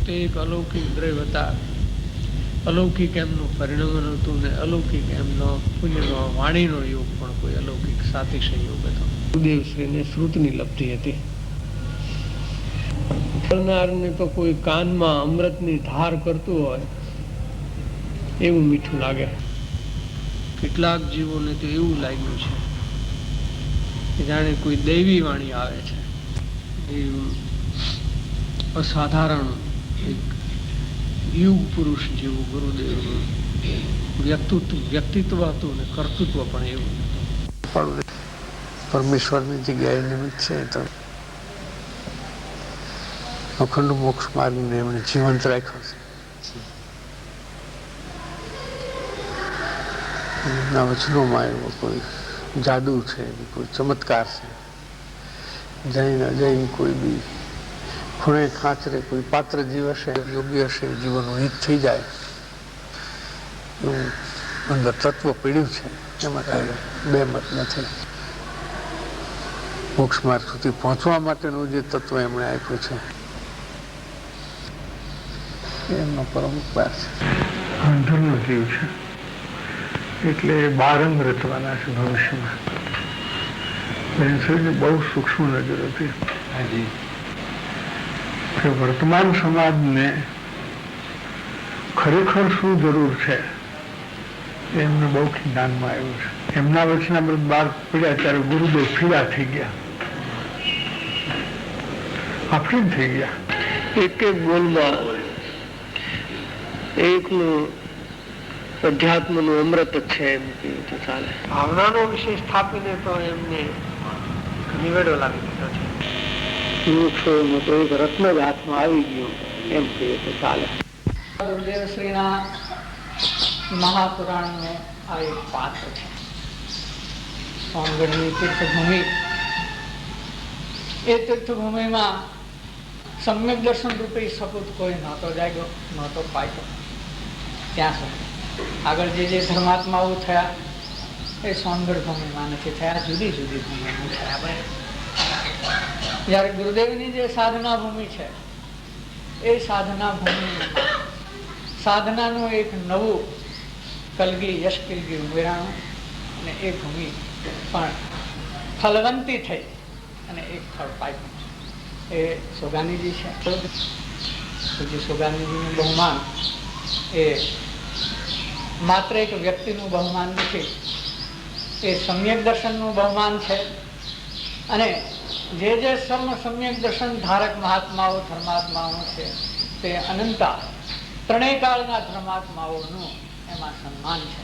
તે એક અલૌકિક દ્રવ્ય હતા. અલૌકિક એમનું પરિણમન હતું ને અલૌકિક એમનો પુણ્યનો વાણીનો યોગ પણ કોઈ અલૌકિક સાતિશય યોગ હતો. ગુરુદેવશ્રીને શ્રુતની લબ્ધિ હતી. કરનારને તો કોઈ કાનમાં અમૃતની ધાર કરતું હોય એવું મીઠું લાગે. કેટલાક જીવોને તો એવું લાગ્યું છે કે જાણે કોઈ દૈવી વાણી આવે છે. અસાધારણ એક યુગ પુરુષ જેવું ગુરુદેવનું વ્યક્તિત્વ હતું ને કર્તૃત્વ પણ એવું હતું. પરમેશ્વરની જગ્યાએ નિમિત્ત છે તો અખંડ મોક્ષ માર્ગને એમણે જીવંત રાખ્યો છે. એમના વચનોમાં એવો કોઈ જાદુ છે, કોઈ ચમત્કાર છે. જઈને અજય કોઈ બી ખૂણે ખાંચરે કોઈ પાત્ર જીવ હશે, યોગ્ય હશે, જીવનનું હિત થઈ જાય એવું અંદર તત્વ પીડ્યું છે. એમાં કાંઈ બે મત નથી. મોક્ષ માર્ગ સુધી પહોંચવા માટેનું જે તત્વ એમણે આપ્યું છે એમનો પરમ ઉપકાર છે. અંધરનો જીવ છે એટલે બારંગ રચવાના છે ભવિષ્યમાં. બહુ સૂક્ષ્મ નજર હતી કે વર્તમાન સમાજને ખરેખર શું જરૂર છે એમને બહુ જ્ઞાનમાં આવ્યું છે. એમના વચનામૃત બહાર પડ્યા ત્યારે ગુરુદેવ ફીરા થઈ ગયા, આફરીન થઈ ગયા. એક એક બોલમાં એકનું અધ્યાત્મનું અમૃત છે એમ કહ્યું તો ચાલે. ભાવનાનો વિષય સ્થાપીને તો એમને નિવેડો લાવી દીધો છે. વૃક્ષોનો તો એક રત્ન જ હાથમાં આવી ગયો એમ કહીએ તો ચાલે. ગુરુદેવશ્રીના મહાપુરાણનું આ એક પાત્ર છે. સોનગઢની તીર્થભૂમિ, એ તીર્થભૂમિમાં સમ્યક દર્શન રૂપે સપૂત કોઈ નહોતો જાગ્યો, નહોતો પાક્યો. ત્યાં સુધી આગળ જે ધર્માત્માઓ થયા એ સોનગઢ ભૂમિમાં નથી થયા, જુદી જુદી ભૂમિમાં થયા. જ્યારે ગુરુદેવની જે સાધના ભૂમિ છે એ સાધના ભૂમિમાં સાધનાનું એક નવું કલગી યશ કલગી ઉમેરાણું અને એ ભૂમિ પણ ફલવંતી થઈ અને એક ફળ પાક્યું. એ સોગાનીજી છે. જે સોગાનીજીનું બહુમાન એ માત્ર એક વ્યક્તિનું બહુમાન નથી, એ સમ્યક દર્શનનું બહુમાન છે. અને જે સમ્યક દર્શન ધારક મહાત્માઓ ધર્માત્માઓ છે તે અનંતા ત્રણેય કાળના ધર્માત્માઓનું એમાં સન્માન છે.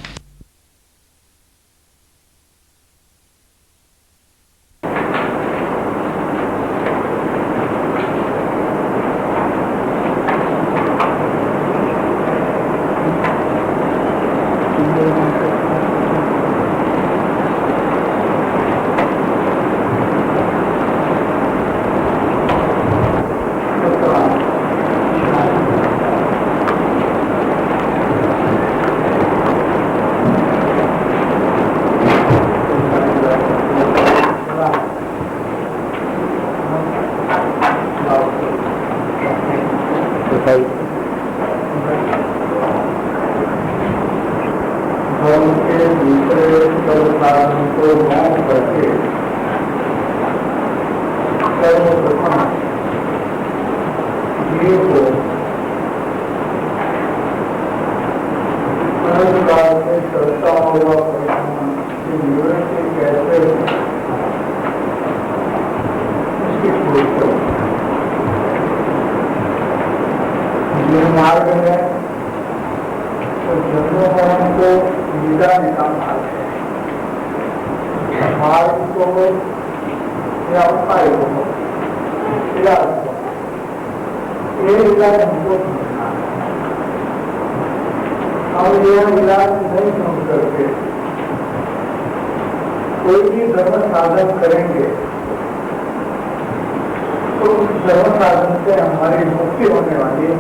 मार्ग है तो जन्मों को विदा निकाल मार्ग है। मार्ग को या उपाय को इलाज को ये इलाज हमको समझना है। हम यह इलाज नहीं समझ करके कोई भी धर्म साधन करेंगे तो उस धर्म साधन से हमारी मुक्ति होने वाली है।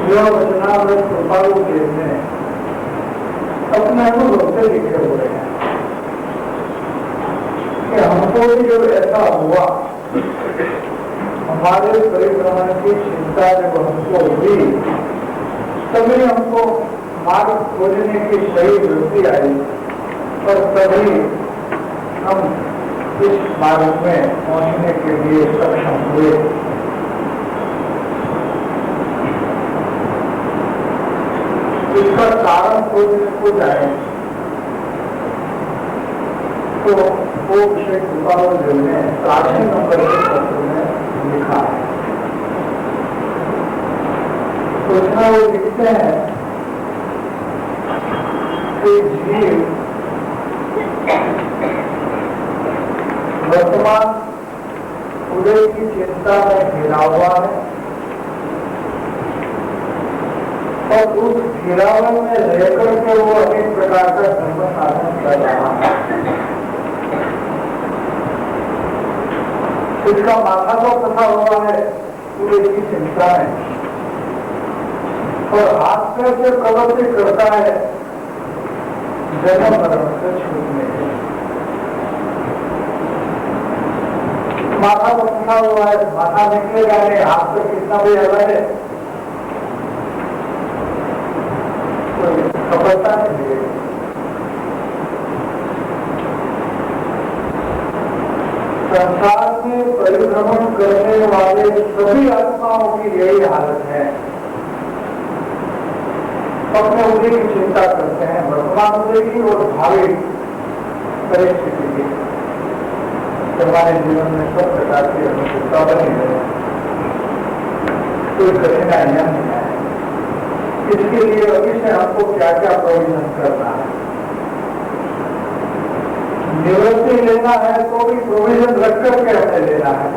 यह वचनामृत कृपालु देव ने अपने अनुभव से लिखे हुए हैं कि हमको भी जब ऐसा हुआ हमारे परिभ्रमण की चिंता जब हमको हुई तभी हमको मार्ग खोजने की सही वृत्ति आई और तभी हम इस मार्ग में पहुंचने के लिए सक्षम हुए। इसका कारण खोजने को जाए तो वो विषय कृपालदेव ने 80 नंबर के पत्र में लिखा है। तो इसमें वो लिखते हैं कि जीव वर्तमान उदय की चिंता में घिरा हुआ है और उस घिरावन में रहकर के वो अनेक प्रकार का धर्म साधन कर रहा है। इसका माथा तो फंसा हुआ है उदय की चिंता में और हाथ पैर से प्रवृत्ति करता है जन्म मरण से छूटने के। माथा फंसा हुआ है, माथा निकलेगा नहीं, हाथ पे कितना भी हवा है सफलता नहीं मिलेगी। संसार में परिभ्रमण करने वाले सभी आत्माओं की यही हालत है। अपने उदय की चिंता करते हैं, वर्तमान उदय की और भावी परिस्थिति की। हमारे जीवन में सब प्रकार की अनुकूलता बनी है, कोई कठिनाइयां नहीं है। इसके लिए अभी से हमको क्या क्या प्रोविजन करना है। निवृत्ति लेना है तो भी प्रोविजन रख करके हमें लेना है।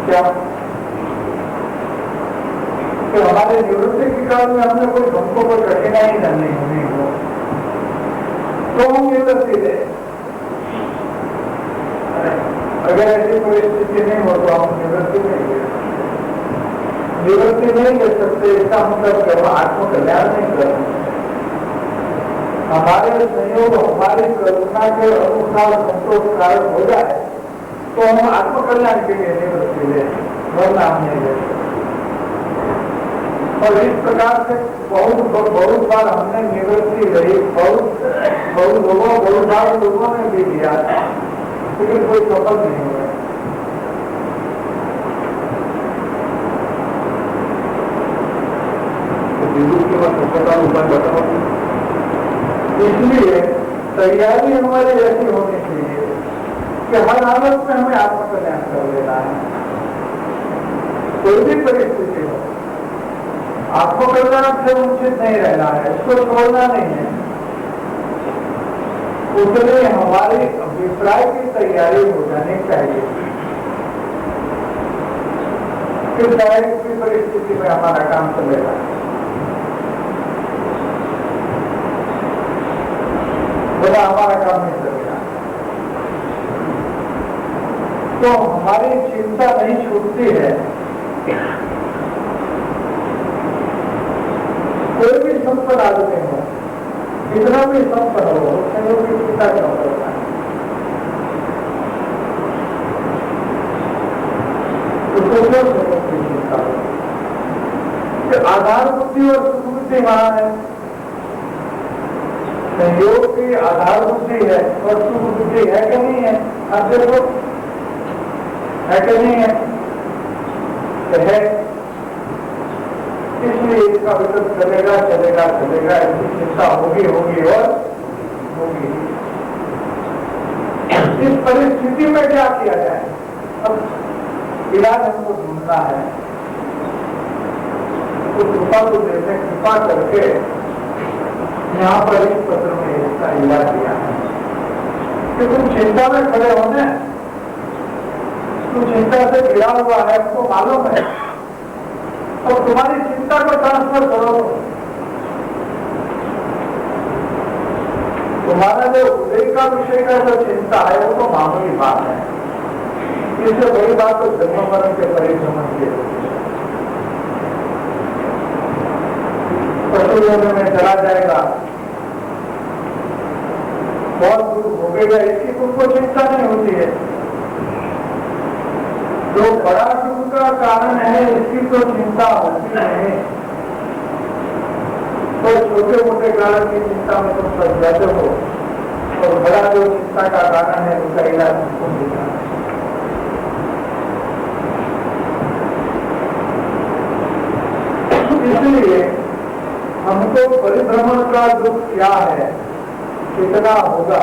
क्या कि हमारे निवृत्ति के काल में हमने कोई हमको कोई कठिनाई नहीं होनी हो तो हम निवृत्ति ले। अगर ऐसी परिस्थिति नहीं हो तो हम निवृत्ति नहीं ले सकते। निवृत्ति नहीं ले सकते इसका मतलब आत्मकल्याण नहीं कर सकते। हमारे संयोग हमारी कल्पना के अनुसार संतोषकारक हो जाए तो हम आत्मकल्याण के लिए निवृत्ति ले, वरना हम नहीं ले सकते। और इस प्रकार से बहुत बार हमने निवृत्ति रही, बहुत लोगों ने भी लिया, लेकिन कोई सफल नहीं हुआ। इसलिए तैयारी हमारी ऐसी होनी चाहिए कि हर हालत में हमें आत्मकल्याण कर लेना है। कोई भी परिस्थिति हो आत्मकल्याण से वंचित नहीं रहना है, इसको छोड़ना नहीं है। उसमें हमारी अभिप्राय की तैयारी हो जानी चाहिए कि चाहे किसी परिस्थिति में हमारा काम चलेगा। बिना हमारा काम नहीं चलेगा तो हमारी चिंता नहीं छूटती है। कोई भी संपद आदमी हो, कितना भी संपद हो, उसमें भी चिंता क्यों करता है? उसको क्यों संपद की चिंता हो? आधार बुद्धि और सुख बुद्धि वहां है। संयोग की आधार बुद्धि है और सुख बुद्धि है कि नहीं है? अब देखो है कि नहीं है? तो है। इसलिए इसका विकल्प चलेगा इसकी चिंता होगी और होगी। इस परिस्थिति में क्या किया जाए? अब इलाज हमको ढूंढना है। तो कृपा को देते कृपा करके यहाँ पर इस पत्र में इसका इलाज दिया है कि तुम चिंता में खड़े हो ना, तुम चिंता से गिरा हुआ है, हमको मालूम है, और तुम्हारी चिंता को ट्रांसफर करो। तुम्हारा जो उदय का विषय का जो चिंता है वो तो मामूली बात है। इससे बड़ी बात तो जन्म मरण के परिभ्रमण की पशु में चला जाएगा, बहुत दूर भोगेगा, इसकी तुमको चिंता नहीं होती है। जो बड़ा सुख का कारण है इसकी तो चिंता होती नहीं, तो छोटे मोटे कारण की चिंता में तुम फंस जाते हो, और बड़ा जो चिंता का कारण है उसका इलाज तुमको मिलता है। इसलिए हमको परिभ्रमण का दुख क्या है, कितना होगा,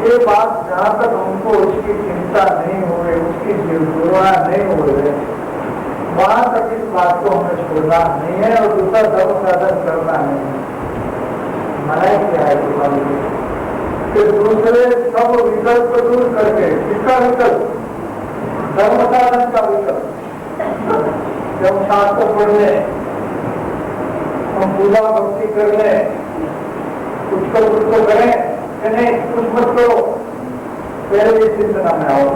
ये बात जहाँ तक हमको उसकी चिंता नहीं हो रही, उसकी दुर्गुणा नहीं हो रही, वहां तक इस बात को हमें छोड़ना नहीं है और दूसरा धर्म साधन करना नहीं है। मनाई क्या है तुम्हारी कि दूसरे सब विकल्प दूर करके, किसका विकल्प? धर्म साधन का विकल्प। जब शास्त्र पढ़ ले, हम पूजा भक्ति कर ले, कुछ तो करें कि नहीं, कुछ मत करो, पहले ये चिंतना में आओ,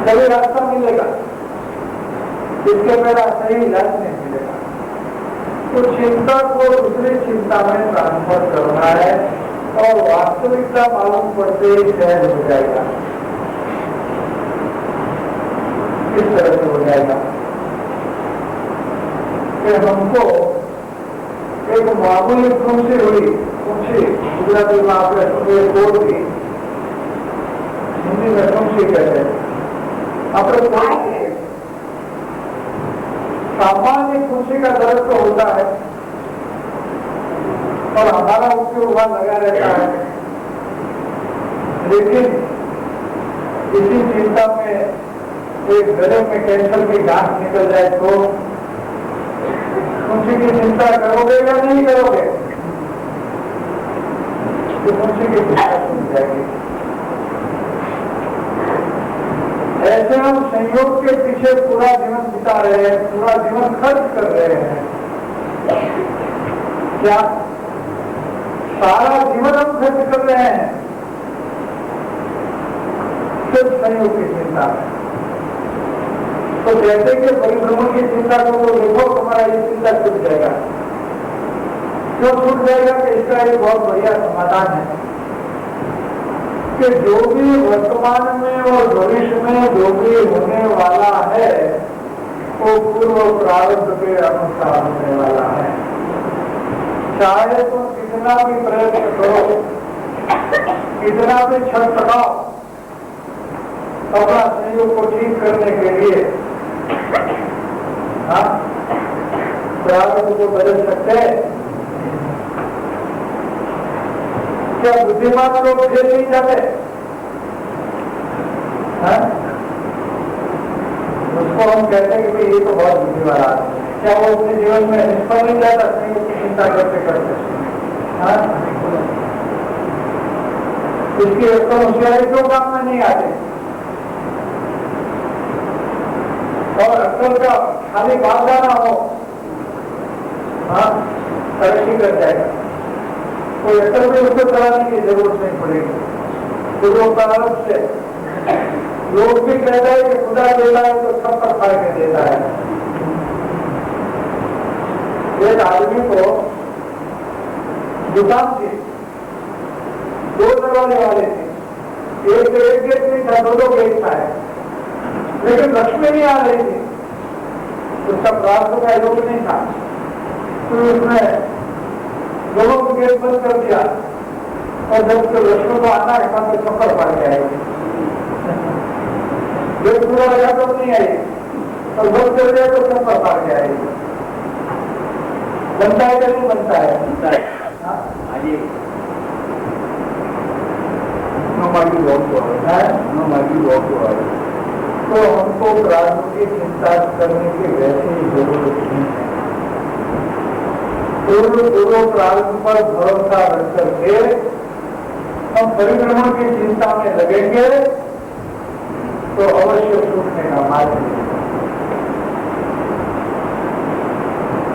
कभी रास्ता मिलेगा, इसके मेरा सही इलाज नहीं मिलेगा। तो चिंता को दूसरी चिंता में ट्रांसफर करना है और वास्तविकता मालूम पड़ते ही सहज हो जाएगा। किस तरह से हो जाएगा कि हमको एक मामूली खुशी हुई, खुशी गुजराती में आपने बोल दी, हिंदी में खुशी कहते हैं, अपने सामान्य खुशी का दर्द तो होता है और हमारा उसके ऊपर लगा रहता है, लेकिन इसी चिंता में एक गले में कैंसर की गांठ निकल जाए तो खुशी की चिंता करोगे या नहीं करोगे? तो खुशी की चिंता छूट जाएगी। ऐसे हम संयोग के पीछे पूरा जीवन बिता रहे हैं, पूरा जीवन खर्च कर रहे हैं। क्या सारा जीवन हम खर्च कर रहे हैं सिर्फ संयोग की चिंता में? तो जैसे कि परिभ्रमण की चिंता को तो देखो, तुम्हारा ये चिंता छूट जाएगा। क्यों छूट जाएगा? कि इसका एक बहुत बढ़िया समाधान है कि जो भी वर्तमान में और भविष्य में जो भी होने वाला है वो पूर्व प्रारब्ध के अनुसार होने वाला है। चाहे तुम कितना भी प्रयत्न करो, कितना भी छटपटाओ अपना संयोग को ठीक करने के लिए, प्रारब्ध को बदल सकते हैं क्या? बुद्धिमान लोग फेल नहीं जाते? उसको हम कहते हैं कि ये तो बहुत बुद्धि वाला है, क्या वो अपने जीवन में निष्फल नहीं जाता संयोग की चिंता करते करते? इसकी अक्सर होशियारी क्यों काम में नहीं आती? और अक्सर का खाली बात जाना हो, तरक्की कर जाएगा, कोई अक्सर भी उसको चलाने की जरूरत नहीं पड़ेगी। पूर्व प्रारंभ से लोग भी कहता है कि खुदा देता है तो सब पर फाड़ के देता है। एक आदमी को दुकान थी, 2 दरवाजे वाले थे, एक गेट नहीं था, 2 गेट था, लेकिन लक्ष्मी नहीं आ रही थी, उसका प्रार्थना का योग नहीं था, तो उसने दोनों को गेट बंद कर दिया और जब तो लक्ष्मी को आना है तो चक्कर पड़ जाएगी, गेट पूरा लगा तो नहीं आई और बंद कर दिया तो चक्कर पड़ जाएगी। बनता है कि नहीं बनता है? तो हमको प्रारब्ध की चिंता करने की वैसे ही जरूरत नहीं है। पूर्व प्रारब्ध पर भरोसा रख करके हम परिभ्रमण की चिंता में लगेंगे तो अवश्य छूटने का मार्ग मिलेगा।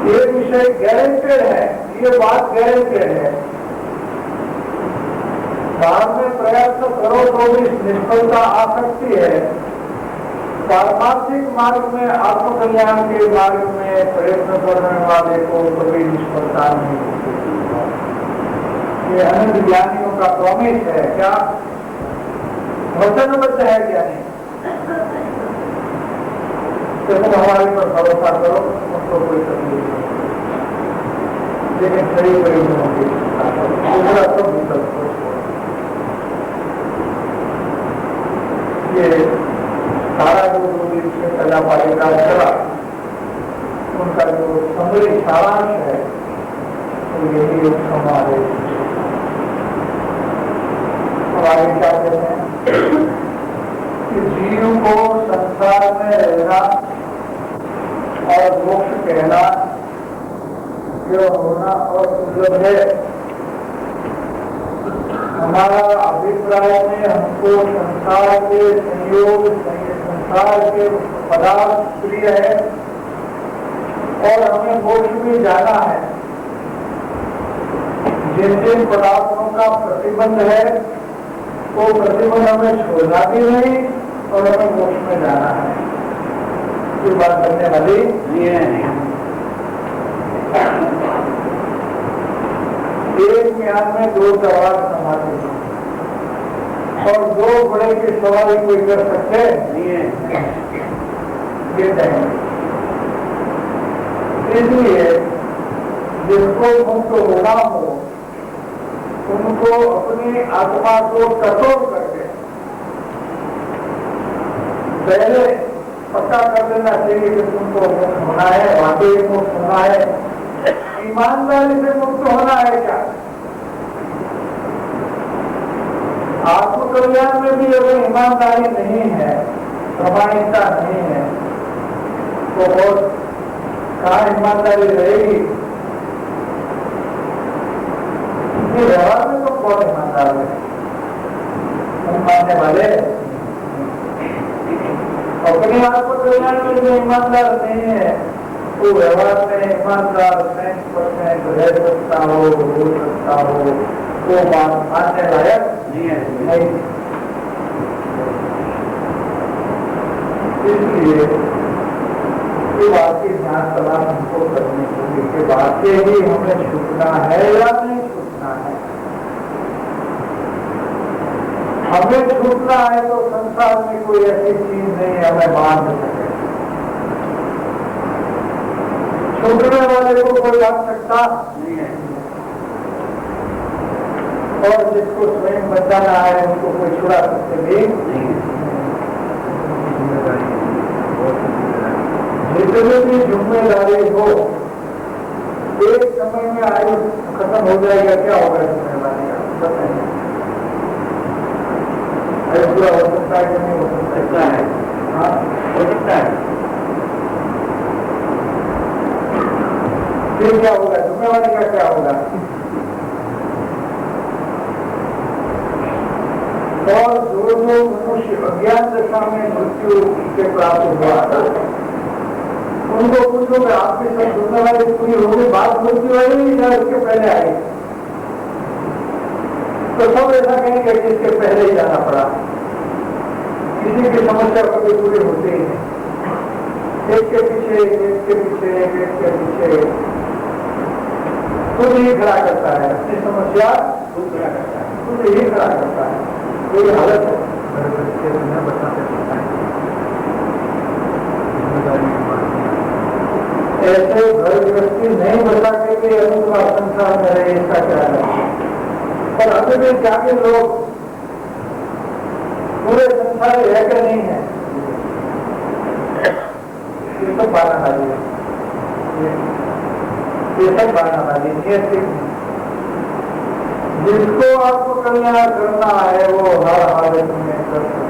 ये विषय गारंटेड है, ये बात गारंटेड है। बाद में प्रयत्न करो तो भी निष्फलता आ सकती है। पारमार्थिक मार्ग में, आत्मकल्याण के मार्ग में प्रयत्न करने वाले को कभी निष्फलता नहीं होती। ये अनंत ज्ञानियों का प्रॉमिस है। क्या? वचनबद्ध है क्या नहीं? तो तुम हमारे पर भरोसा करो, उनको कोई तकलीफ नहीं, लेकिन सही करीब होगी दूसरा सब विकल्प को छोड़ो। ये सारा जो कला पालिका चला, उनका जो समृद्ध सारांश है तो यही एक समावेश। और आगे क्या कहते हैं कि जीव को संसार में रहना और मोक्ष कहना यह होना और दुर्लभ है। हमारा अभिप्राय में हमको संसार के संयोग, संसार के पदार्थ प्रिय है और हमें मोक्ष में जाना है। जिन जिन पदार्थों का प्रतिबंध है वो प्रतिबंध हमें छोड़ना भी नहीं और हमें मोक्ष में जाना है। ये बात करने वाली नहीं। एक म्यान में दो सवार समाते हैं और दो घोड़े की सवारी कोई कर सकते नहीं। ये नहीं, इसलिए जिसको मुक्त होना हो उनको अपनी आत्मा को कठोर करके पहले पक्का कर देना चाहिए कि तुमको मुक्त होना है, वाकई मुक्त होना है, ईमानदारी से मुक्त होना है। क्या आत्मकल्याण में भी अगर ईमानदारी नहीं है, प्रामाणिकता नहीं है, तो और कहाँ ईमानदारी रहेगी? व्यवहार में तो कौन ईमानदार है? हम मानने वाले अपने आत्मकल्याण में जो ईमानदार नहीं है वो व्यवहार में ईमानदार 100% रह सकता हो सकता हो, वो बात मानने लायक नहीं। इसलिए ये बात की ध्यान सलाह हमको करनी चाहिए कि वाकई ही हमें छूटना है या नहीं छूटना है। हमें छूटना है तो संसार में कोई ऐसी चीज नहीं हमें बांध सके। छूटने वाले को कोई बांध सकता नहीं है और जिसको स्वयं बचाना है उनको कोई छुड़ा सकते भी नहीं है। जितनी भी जिम्मेदारी हो एक समय में आयु खत्म हो जाएगा। क्या होगा जिम्मेदारी का बताइए? आयु पूरा हो सकता है कि नहीं हो सकता है? हाँ, हो सकता है। फिर क्या होगा? जिम्मेवारी का क्या होगा? और जो मनुष्य अज्ञान दशा में मृत्यु के प्राप्त हुआ था उनको पूछो कि आपकी सब जिम्मेवारी पूरी होगी, बात मृत्यु आई या उसके पहले आई? तो सब ऐसा कहेंगे कि इसके पहले ही जाना पड़ा। किसी की समस्या कभी पूरी होती ही नहीं। एक के पीछे एक के पीछे एक के पीछे खुद ही खड़ा करता है अपनी समस्या, खुद खड़ा करता है, खुद ही खड़ा करता है। कोई हालत है बताते ऐसे घर व्यक्ति नहीं बता के अनुग्रह संसार में रहे, इसका क्या है? पर अभी भी जाके लोग पूरे संसार है कि नहीं है, ये सब बानाबाजी है। ये सब बानाबाजी है। जिसको आपको कल्याण करना है वो हर हालत में कर सकते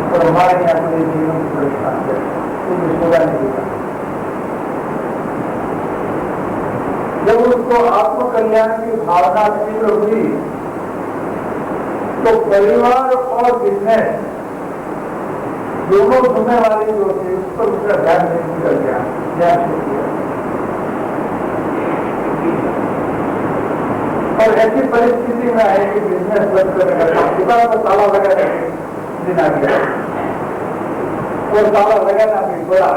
और हमारे यहाँ पूरे जीवन की परेशान है, कोई सोचा नहीं देता। जब उसको आत्म कल्याण की भावना तीव्र हुई तो परिवार और बिजनेस दोनों जिम्मेवारी जो थी उस पर उसका ध्यान नहीं निकल गया, ध्यान छूट गया। और ऐसी परिस्थिति में है कि बिजनेस बंद करने का दुकान पर ताला लगा दिन आ गया और ताला लगाना भी पड़ा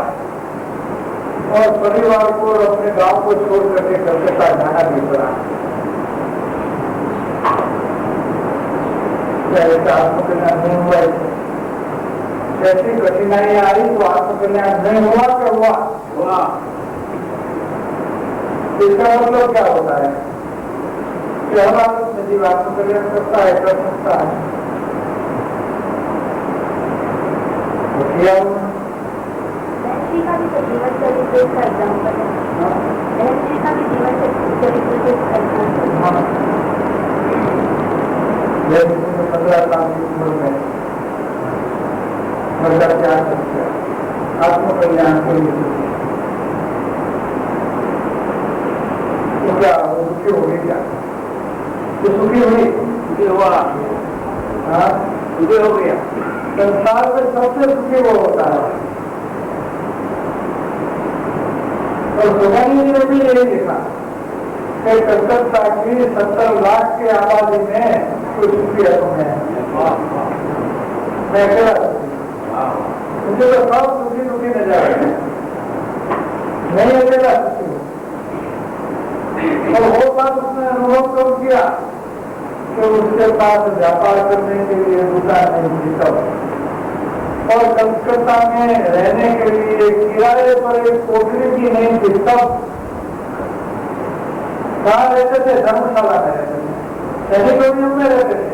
और परिवार को और अपने गांव को छोड़ करके कलकत्ता जाना भी पड़ा। आत्मकल्याण नहीं हुआ इससे। जैसी कठिनाई आई तो आत्मकल्याण नहीं हुआ क्या हुआ? हुआ। इसका मतलब क्या होता है कि हमारा जीव आत्मकल्याण करता है, कर सकता है, तो किया का भी तो जीवन चरित्र का एग्जाम्पल है। महर्षि का भी जीवन चरित्र का एग्जाम्पल है। जैसे 15 साल की उम्र में मर्दा क्या किया आत्मकल्याण के लिए, तो क्या वो दुखी हो गई? क्या तो सुखी हुई? दुखी हुआ। हाँ, दुखी हो गया। संसार में सबसे दुखी वो होता है। और सुनाई ने भी यही लिखा कि कलकत्ता की 70 लाख की आबादी में कुछ सुखी है तुम्हें, मैं अकेला मुझे तो सब दुखी दुखी नजर आए, नहीं अकेला सुखी हूँ। और वो बात उसने अनुभव कब किया कि उसके पास व्यापार करने के लिए दुकान नहीं थी तब, और कलकत्ता में रहने के लिए किराए पर एक कोठरी भी नहीं थी तब। कहाँ रहते थे? धर्मशाला में रहते थे, सैनिकोरियम में रहते थे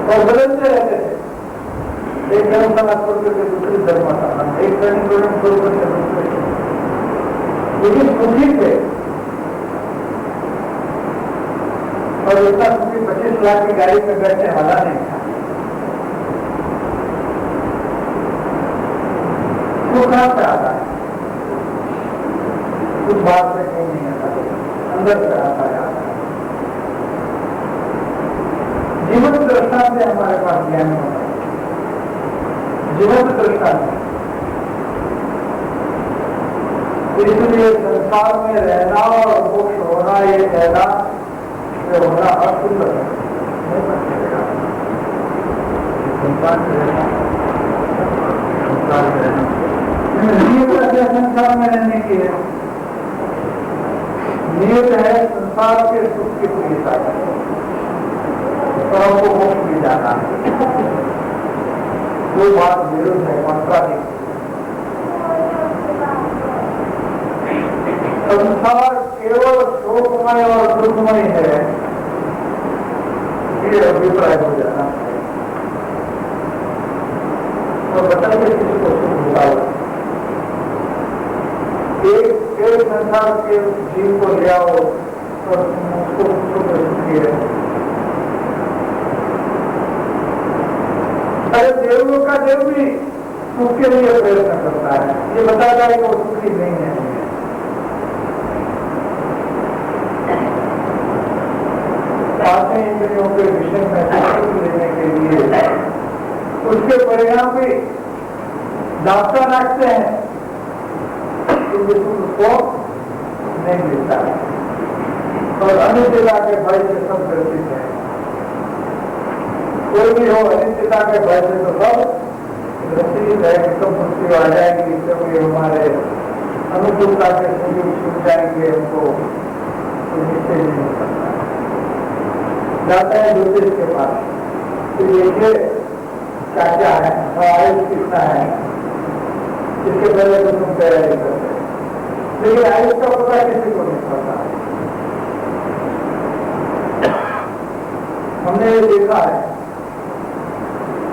और बदलते रहते थे। एक धर्मशाला छोड़ करके दूसरी धर्मशाला, एक सैनिकोरियम छोड़ करके दूसरे, लेकिन सुखी थे। और इतना सुखी 25 लाख की गाड़ी में बैठने वाला नहीं था। वो कहाँ से आता है? कुछ बात से कहीं नहीं आता, अंदर से आता है। जीवन दृष्टांत से हमारे पास ज्ञान होता है, जीवन दृष्टांत। इसलिए संसार में रहना और मोक्ष होना, ये कहना ये होना असुंदर है, नहीं बन सकेगा। संसार में रहना, संसार में रहना संसार में रहने की है, नियत है संसार के सुख की प्रियता है, तो हमको मोक्ष भी जाना है। वो बात विरुद्ध है, कॉन्ट्राडिक्ट। संसार केवल शोकमय और दुखमय है, ये अभिप्राय हो जाना है। और बताइए किसको सुख होता है? एक संसार के जीव को ले आओ और उसको सुख सुखी है। अरे देवों का देव भी सुख के लिए प्रयत्न करता है, ये बता जाए कि वो सुखी नहीं है। पांचों इंद्रियों के विषय में सुख लेने के लिए उसके परिणाम भी दास्ता रखते हैं, उसको नहीं मिलता है। और अनित्यता के भय से सब ग्रसित है। कोई भी हो, अनित्यता के भय से तो सब ग्रसित है कि सब मुक्ति आ जाएगी, क्योंकि हमारे अनुकूलता के संयोग छूट जाएंगे, हमको तो निश्चय नहीं हो सकता। जाते हैं ज्योतिष के पास, तो देखिए क्या क्या है, आयुष कितना है, इसके पहले तो तुम तैयारी करते, लेकिन आयुष का पता किसी को नहीं पड़ता। हमने ये देखा है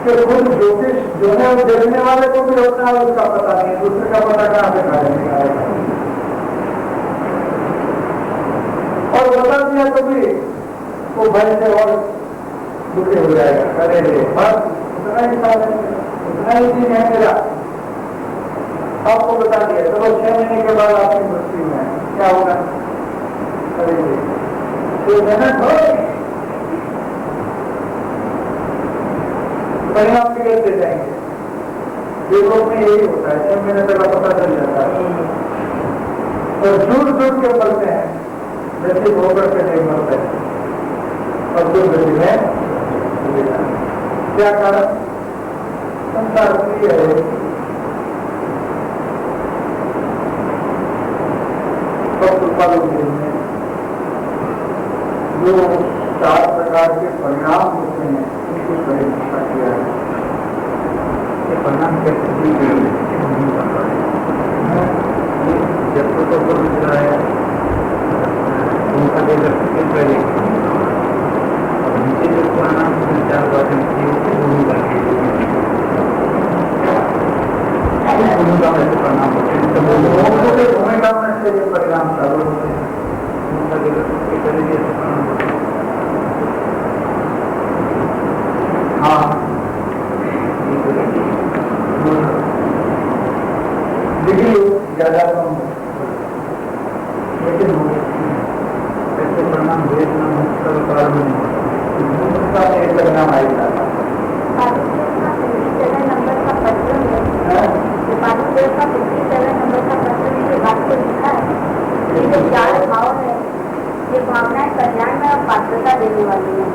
कि खुद ज्योतिष जो है वो देखने वाले को भी होता है, उसका पता नहीं, दूसरे का पता कहाँ से निकालेगा। और बता दिया तो भी वो भय से और दुखी हो जाएगा। अरे बस उतना ही साल है, उतना ही दिन है मेरा, आपको बता दिया, चलो 6 महीने के बाद आपकी मृत्यु में क्या होगा? अरे तो मेहनत हो, परिणाम बिगड़ते जाएंगे। देवों में यही होता है, 6 महीने तक पता चल जाता है। और झूठ के मरते हैं, जैसे होकर के नहीं मरते हैं, और दुर्गति में क्या कारण? संसार प्रिय है, जो 4 प्रकार के परिणाम होते हैं उनको परिभाषा किया है। ये परिणाम कैसे दी गई है नहीं पता है। जब तो मिल रहा है उनका लेकर किस पहले और नीचे जो परिणाम 4 बातें थी वो नहीं लगे भूमिका में से परिणाम होते हैं। तो लोगों के भूमिका में से ये परिणाम चालू होते हैं। उनका लेकर किस तरीके से परिणाम होते हैं। हाँ डिग्री ज्यादा कम लेकिन ऐसे परिणाम भेजना मुख्य प्रारंभ नहीं होता। उसका एक परिणाम आई जाता है। नंबर का पत्र में बालूदेव का 57 नंबर का पत्र में ये वाक्य लिखा है, ये जो 4 भाव है ये भावनाएं कल्याण में और पात्रता देने वाली है।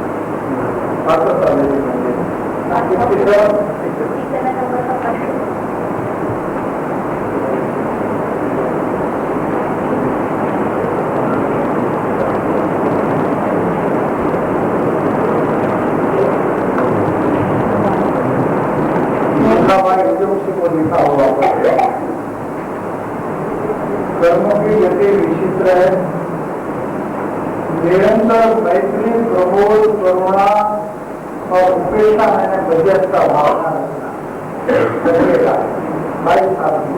पात्रता देने वाली है। 57 नंबर का पत्र लिखा हुआ कर्मों की गति विचित्र है। निरंतर मैत्री प्रबोध करुणा और उपेक्षा मैंने बजट का भावना रखना 22 साल की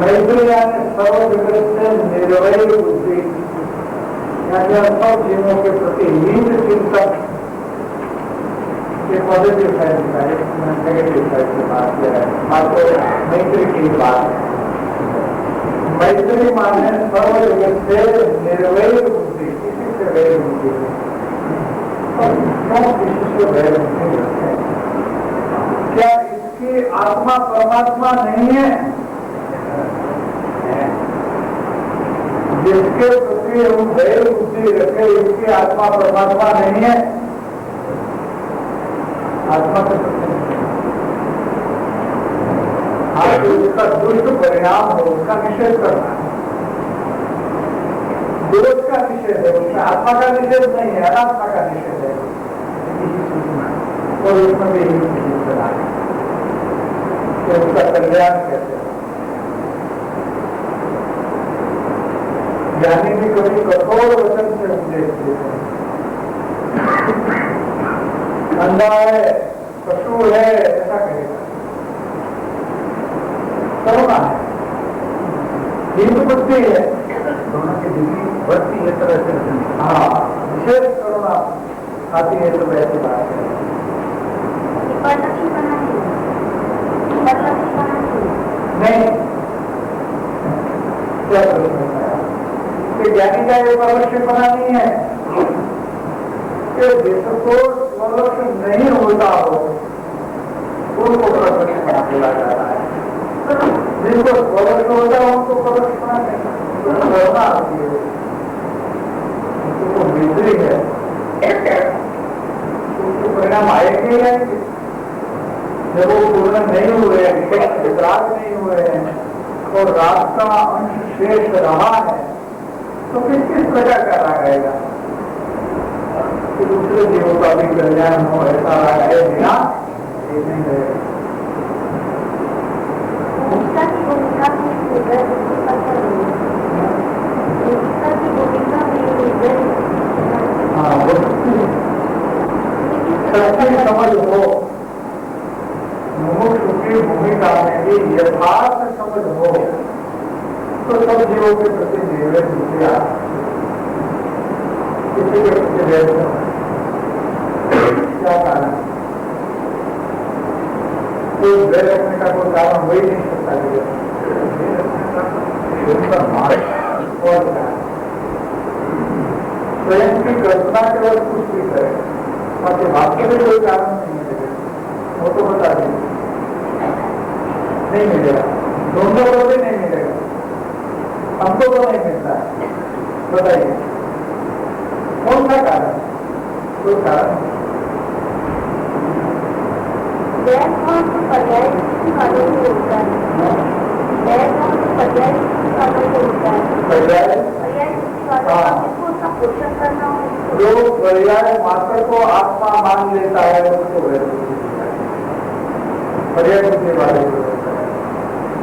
मैत्री यानी सर्व जगत से निर्वय बुद्धि यानी सब जीवों के प्रति हीन चिंतन ये पॉजिटिव साइड का है, नेगेटिव साइड से बात किया है। आपको मैत्री की बात है। मैत्री माने सर्व जगत से निर्वैर बुद्धि, किसी से वैर बुद्धि और क्यों किसी से वैर बुद्धि रखते हैं? क्या इसकी आत्मा परमात्मा नहीं है? जिसके प्रति हम वैर बुद्धि रखे इसकी आत्मा परमात्मा नहीं है? आत्मा का हाँ, तो उसका दुष्ट परिणाम हो उसका निषेध करना है। दोष का निषेध है, उसका आत्मा का निषेध नहीं है, अनात्मा का निषेध है। और उसमें भी यही चीज कि उसका कल्याण कैसे हो। ज्ञानी भी कभी कठोर वचन से उपदेश देते हैं। अंधा है, पशु है, ऐसा कहेगा। करुणा है, हिंदू बुद्धि है, दोनों की डिग्री बढ़ती है तरह से। हाँ, विशेष करुणा आती है तो ऐसी बात है। नहीं, क्या कि ज्ञानी का एक अवश्यपना नहीं है कि जिसको स्वलक्ष्य नहीं होता हो उनको प्रलक्षपना बोला जाता है। जिनको स्वलक्ष्य होता है उनको प्रलक्षपना नहीं करना आती है। उनको मित्री है उसके परिणाम आएंगे ही आएंगे। जब वो पूर्ण नहीं हुए हैं, वितराग नहीं हुए हैं और रात का अंश शेष रहा है तो फिर किस प्रकार का राग आएगा कि दूसरे जीवों का भी कल्याण हो, ऐसा राग आए बिना ये नहीं रहेगा। हाँ, सच्ची समझ हो, मुमुक्षु की भूमिका में भी यथार्थ समझ हो तो सब जीवों के प्रति निर्वेद किसी के प्रति वेद क्या कारण? कोई वेद रखने का कोई कारण हो ही नहीं सकता। और स्वयं की कल्पना केवल कुछ भी करे बाकी वास्तविक कोई कारण नहीं मिलेगा। वो तो बता देंगे नहीं मिलेगा, दोनों को भी नहीं मिलेगा, हमको तो नहीं मिलता है। बताइए कौन सा कारण? कोई कारण पर्याय पोषण करना हो जो पर्याय मात्र को आत्मा मान लेता है उसको वैध बुद्धि है। पर्याय बुद्धि वाले को होता है,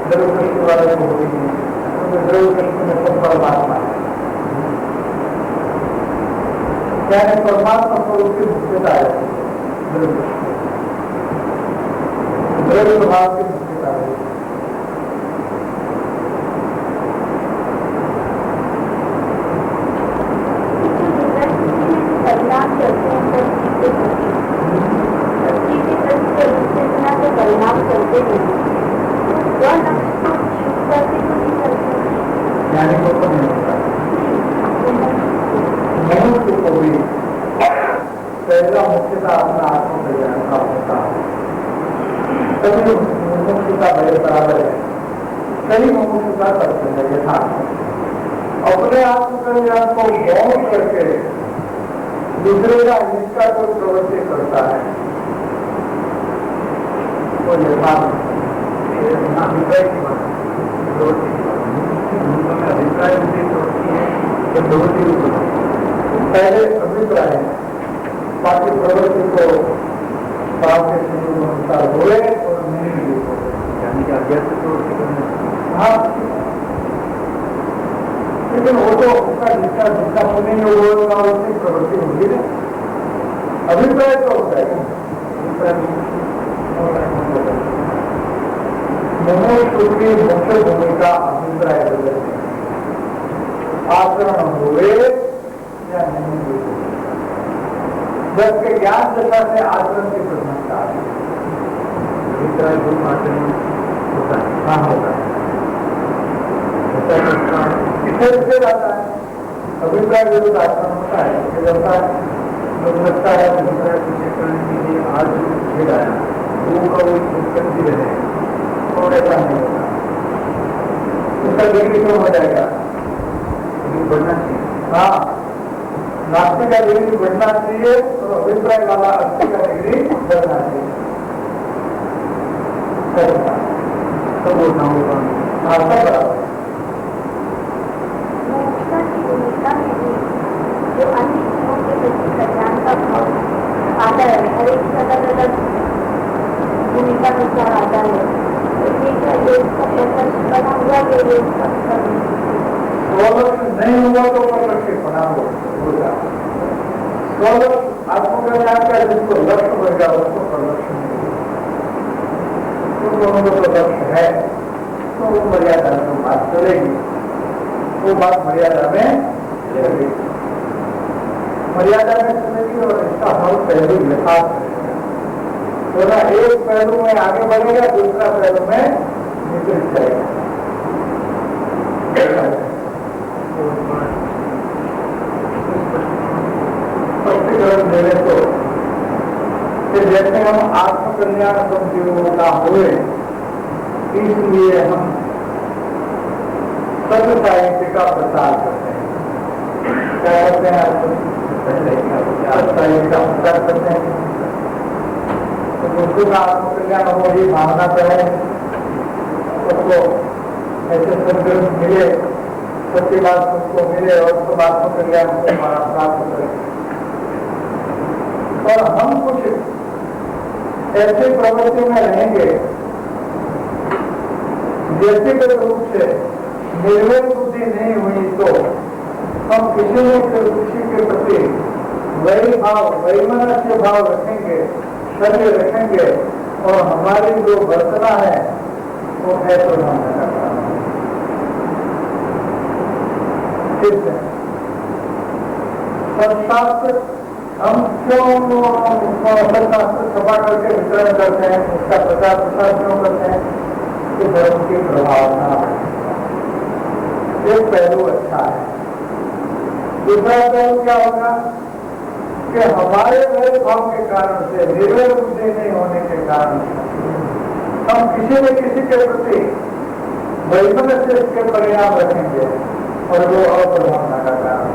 द्रव्य कृष्ण वाले को होती नहीं, क्योंकि द्रव्य कृष्ण में सब परमात्मा है। यानी परमात्मा स्वरूप की मुख्यता है द्रव्य स्वभाव की मुख्यता है। परिणाम चलते हैं तो चीजें प्रति परिणाम चलते हैं वह लक्ष्य को छूट करके तो नहीं चलते। ज्ञानी को तो नहीं होता, मनुष्य को भी पहला मुख्यता अपना आत्मकल्याण का होता है, तभी मुमुक्षुता मेरे बराबर है। कई मुमुक्षुता करते हैं यथार्थ अपने आत्मकल्याण को गौण करके दूसरे का हिस्सा को प्रवृत्ति करता है, वो यथार्थ अभिप्राय की बात अभिप्राय प्रवृत्ति है कि प्रवृत्ति पहले अभिप्राय है, बाकी प्रवृत्ति को भाव के अनुसार हुए और नहीं हुए, यानी कि अभ्यास प्रवृत्ति करने। हाँ, लेकिन वो तो उसका जिसका नहीं होगा उसकी प्रवृत्ति होगी ना। अभिप्राय तो होता है, मुमुक्षु की मुख्य भूमिका अभिप्राय बदलने, आचरण हुए या नहीं हुए, जबकि ज्ञान दशा से आचरण की प्रधानता है। अभिप्राय रूप आचरण होता है, हाँ होता है, इससे आता है। अभिप्राय विरुद्ध आचरण होता है, लगता है अभिप्राय पूछे करने के लिए आज खेल आया वो का वो उत्पत्ति रहे और ऐसा नहीं होता, उसका डिग्री कम हो जाएगा, बढ़ना चाहिए। हाँ, नास्तिक का डिग्री बढ़ना चाहिए और अभिप्राय वाला अस्ति का डिग्री बढ़ना चाहिए। सब बोलना होगा, हाँ सब बराबर। भूमिका में भी जो अन्य जीवों के प्रति कल्याण का भाव आता है, हर एक अलग अलग भूमिका में क्या आता है, इसका इसका प्रकट बना हुआ है, इसका स्वलक्ष्य नहीं हुआ तो परलक्ष्य बना होगा। स्वलक्ष्य आत्मकल्याण का जिसको लक्ष्य होगा उसको परलक्ष्य नहीं होगा। तो दोनों को तो लक्ष्य है तो वो मर्यादा में बात चलेगी, वो बात मर्यादा में चलेगी, मर्यादा में चलेगी और इसका हर पहलू यथार्थ रहेगा। तो ना एक पहलू में आगे बढ़ेगा, दूसरा पहलू में निकल जाएगा। स्पष्टीकरण देने तो जैसे हम आत्मकल्याण जीवों का हुए, इसलिए हम सत्य साहित्य का प्रचार करते हैं। क्या करते हैं? सत्य साहित्य का प्रचार करते हैं। तो दूसरों का आत्मकल्याण हो ही भावना है, उसको ऐसे सदग्रंथ मिले, सत्य बात उसको मिले और सब आत्मकल्याण को हमारा प्राप्त करें। और हम कुछ ऐसी प्रवृत्ति में रहेंगे व्यक्तिगत रूप से निर्भय बुद्धि नहीं हुई तो हम किसी न किसी के प्रति वही भाव, वैमनस्य भाव रखेंगे, शरीर रखेंगे और हमारी जो वर्तना है वो है तो हम ठीक है। सत्शास्त्र हम क्यों सत्शास्त्र छपा करके वितरण करते हैं, उसका प्रचार प्रसार क्यों करते हैं कि धर्म की प्रभावना एक पहलू अच्छा है। दूसरा पहलू क्या होगा कि हमारे मेरे भाव के कारण से, निर्भय बुद्धि नहीं होने के कारण हम किसी न किसी के प्रति वैमनस्य के परिणाम रखेंगे और वो अप्रभावना का कारण,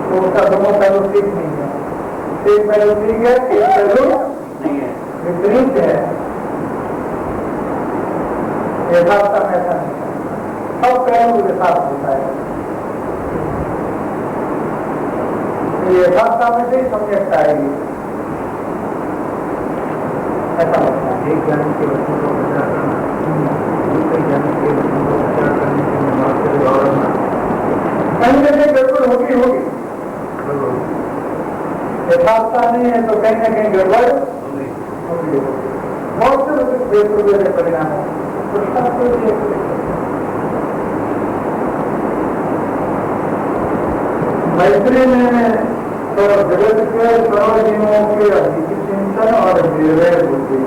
तो उसका दोनों पहलू ठीक नहीं है। एक पहलू ठीक है, एक पहलू विपरीत है। यथार्थ में ऐसा नहीं है, सब पहलू यथार्थ होता है। ये यथार्थता में से ही सम्यकता आएगी, ऐसा लगता है। एक ज्ञान के वस्तु को प्रचार करना, दूसरे ज्ञान के वस्तु को प्रचार करने के लिए वास्तविक गौरव कहीं ना कहीं गड़बड़ होगी। यथार्थता नहीं है तो कहीं ना कहीं गड़बड़ होगी। बहुत से बेसुरे परिणाम है। मैत्री में तो जगत के सर्वजीवों के अधिक चिंतन और निर्णय बुद्धि।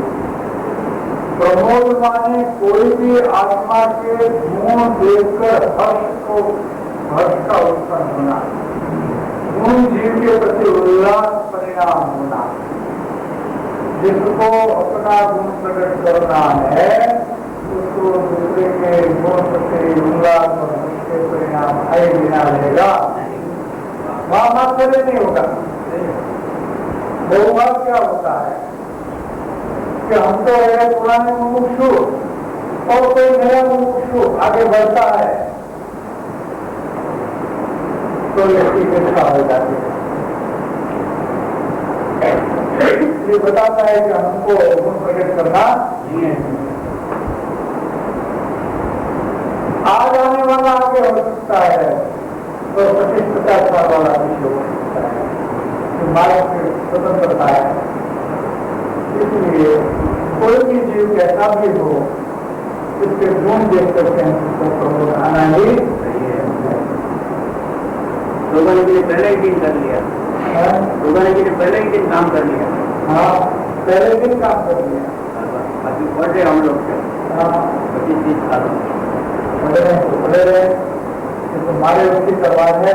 प्रमोद माने कोई भी आत्मा के गुण देखकर हर्ष का उत्पन्न होना, गुण जीव के प्रति उल्लास परिणाम होना। जिसको अपना गुण प्रकट करना है उसको दूसरे के गुण प्रति उल्लास और उसके परिणाम आए बिना रहेगा, वहां मात्र नहीं होगा। बहु बार क्या होता है कि हम तो है पुराने मुमुक्षु और कोई नया मुमुक्षु आगे बढ़ता है तो इसकी चिंता हो जाती है। ये बताता है कि हमको गुण प्रकट करना नहीं है। आज आने वाला आगे हो सकता है तो 25-50 साल वाला विषय हो सकता है, तो मार्ग में स्वतंत्रता है। इसलिए कोई भी जीव कैसा भी हो इसके गुण देख करके हमको प्रमोद आना ही सही है। लोगों ने पहले ही दिन कर लिया, लोगों ने पहले ही दिन काम कर लिया। हाँ, पहले दिन काम कर लिया। अभी बढ़ रहे हम लोग से 25-30 साल पढ़े रहे तुम्हारे उसकी तलवार है।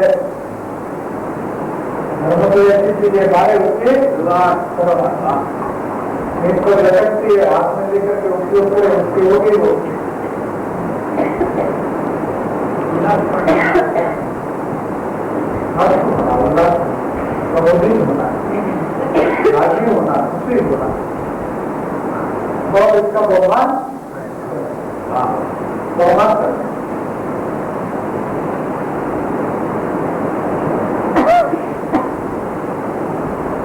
धर्म तो ऐसी चीज है, हमारे उसकी इनको लटकती है, हाथ में लेकर के उपयोग करे उसकी होगी वो प्रबोधित होना, राजी होना, खुशी होना और इसका बहुमान करना।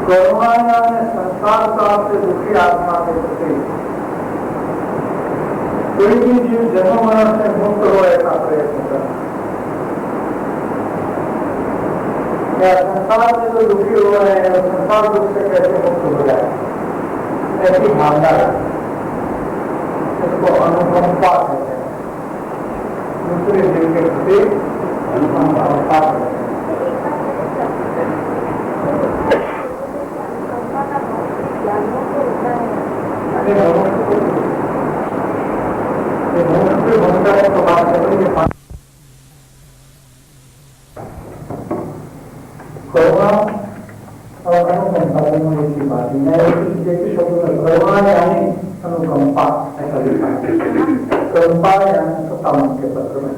करुणा ने संसार साथ से दुखी आत्मा के प्रति कोई भी जीव जन्म मरण से मुक्त हो ऐसा प्रयत्न करना। क्या संसार से जो दुखी हो रहे हैं संसार दुख से कैसे मुक्त हो जाए, ऐसी भावना रखना। इसको अनुकंपा कहते हैं, दूसरे जीव के प्रति अनुकंपा करते हैं। करुणा और अनुकंपा दोनों एक ही बात है। एक शब्द में करुणा यानी अनुकंपा ऐसा लिखा है, करुणा यानी सत्तावन के पत्र में।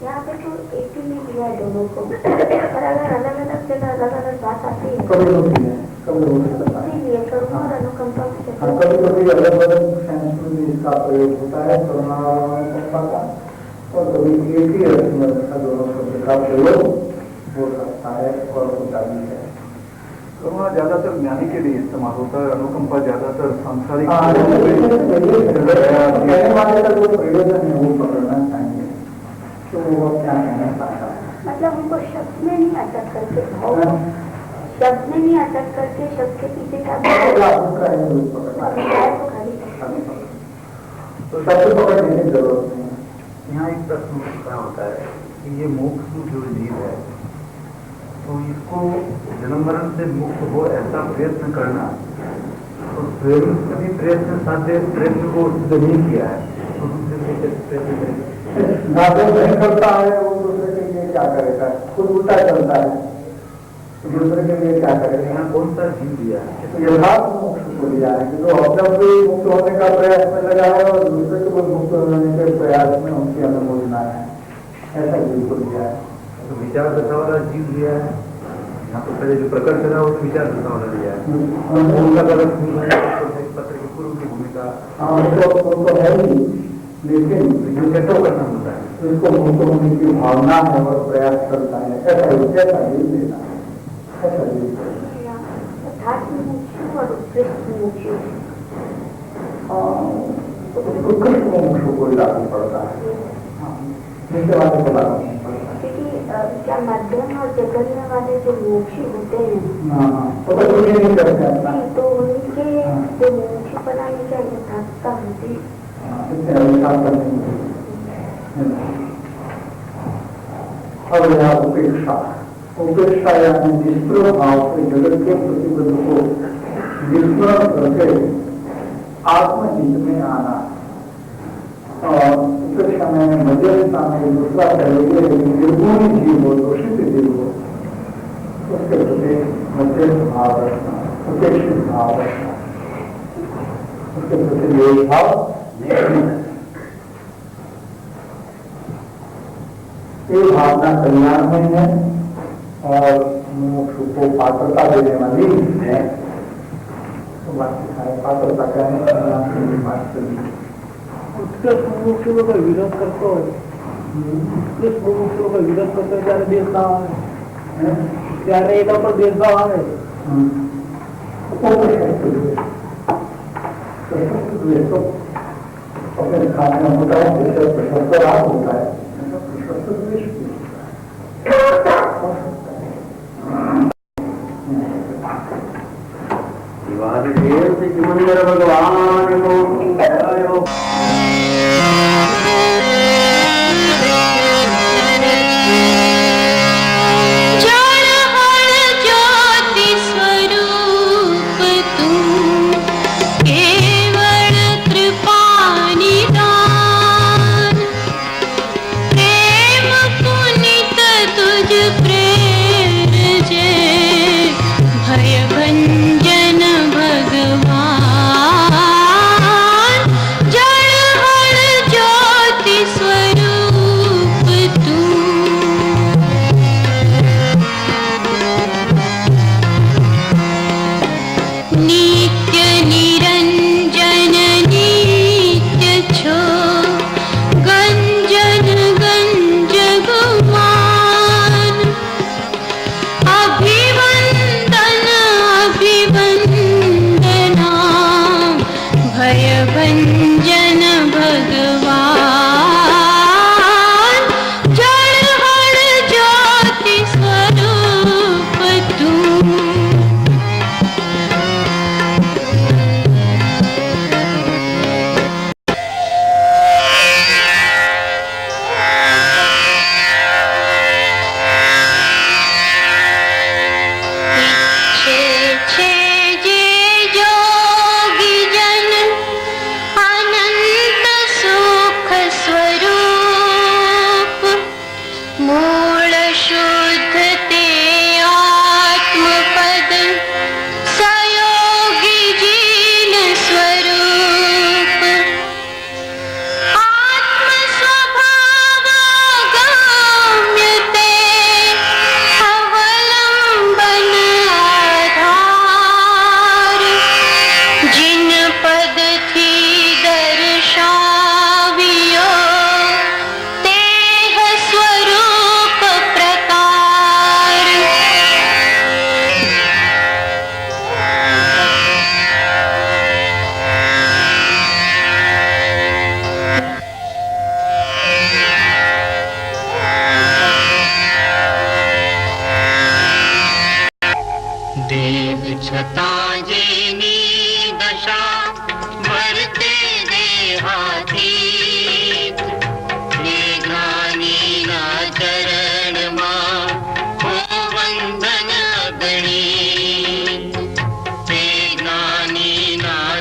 यहाँ पे तो एक ही नहीं दिया है दोनों को, पर अगर अलग अलग जगह अलग अलग बात आती है कभी होती है, कभी हो सकता है। इसीलिए करुणा और अनुकंपा कभी कभी अलग अलग सेंस में भी इसका प्रयोग होता है करुणा और अनुकंपा का, और कभी एक ही अर्थ में दोनों शब्द का प्रयोग हो सकता है और होता भी है। करुणा ज्यादातर ज्ञानी के लिए इस्तेमाल होता है, अनुकंपा ज्यादातर सांसारिक कहने वाले का जो प्रयोजन है वो पकड़ना चाहिए तो वो क्या कहना चाहता है। मतलब उनको शब्द में नहीं अटक करके, शब्द में नहीं अटक करके शब्द के पीछे का अभिप्राय को खाली तो शब्द पकड़ने की जरूरत नहीं है। यहाँ एक प्रश्न क्या होता है कि ये मोक्ष जो जीव है तो इसको जन्म मरण से मुक्त हो ऐसा प्रयत्न करना, तो सभी प्रयत्न साध्य प्रयत्न को सिद्ध नहीं किया है तो दूसरे के प्रयत्न नहीं करता है वो दूसरे के लिए क्या करेगा, खुद उल्टा चलता है तो दूसरे के लिए क्या करेगा। यहाँ कौन सा जीव दिया है? तो यथार्थ मोक्ष को दिया है कि जो अपने भी मुक्त होने का प्रयास में लगा है और दूसरे को मुक्त होने के प्रयास में उनकी अनुमोदना है, ऐसा जीव को दिया है। तो विचार दशा वाला जीव दिया है। यहाँ तो पहले जो प्रकट करा वो तो विचार दशा वाला दिया है। उनका गलत पत्र की पूर्व की भूमिका उनको है ही, लेकिन जो सेटो करना होता है इसको मुक्त होने की भावना है और प्रयास करता है, ऐसा जीव देना है। अच्छा जी अध्यात्म मुमुक्षु और उत्कृष्ट मुमुक्षु उत्कृष्ट मुमुक्षु को लागू पड़ता है, नीचे वाले को लागू नहीं पड़ता। क्योंकि क्या मध्यम और जघन्य वाले जो मोक्षी होते हैं तो कुछ नहीं करते अपना, तो उनके जो मोक्षपना में क्या यथार्थता होती है। अब यहाँ उपेक्षा, उपेक्षा यानी निष्प्रभ भाव से जगत के प्रतिबंध को विस्मरण करके आत्महित में आना। और उपेक्षा में मध्यस्थता में दूसरा चाहिए निर्गुण जीव हो, दोषित जीव हो, उसके प्रति मध्यस्थ भाव रखना, उपेक्षित भाव रखना, उसके प्रति योग भाव ये भावना कल्याण में है और मोक्ष को पात्रता देने वाली है। तो बाकी सारे पात्रता कहने कल्याण की बात करेंगे। उत्कृष्ट मुमुक्षुओं का विरोध करते हो, उत्कृष्ट मुमुक्षुओं का विरोध करते हो ત્યારે દેશભાવ આવે, ત્યારે એના પર દેશભાવ આવે। तो अपने स्थान में होता है, जैसे प्रशस्त राग होता है, प्रशस्त द्वेष भी भगवान को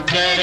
चरण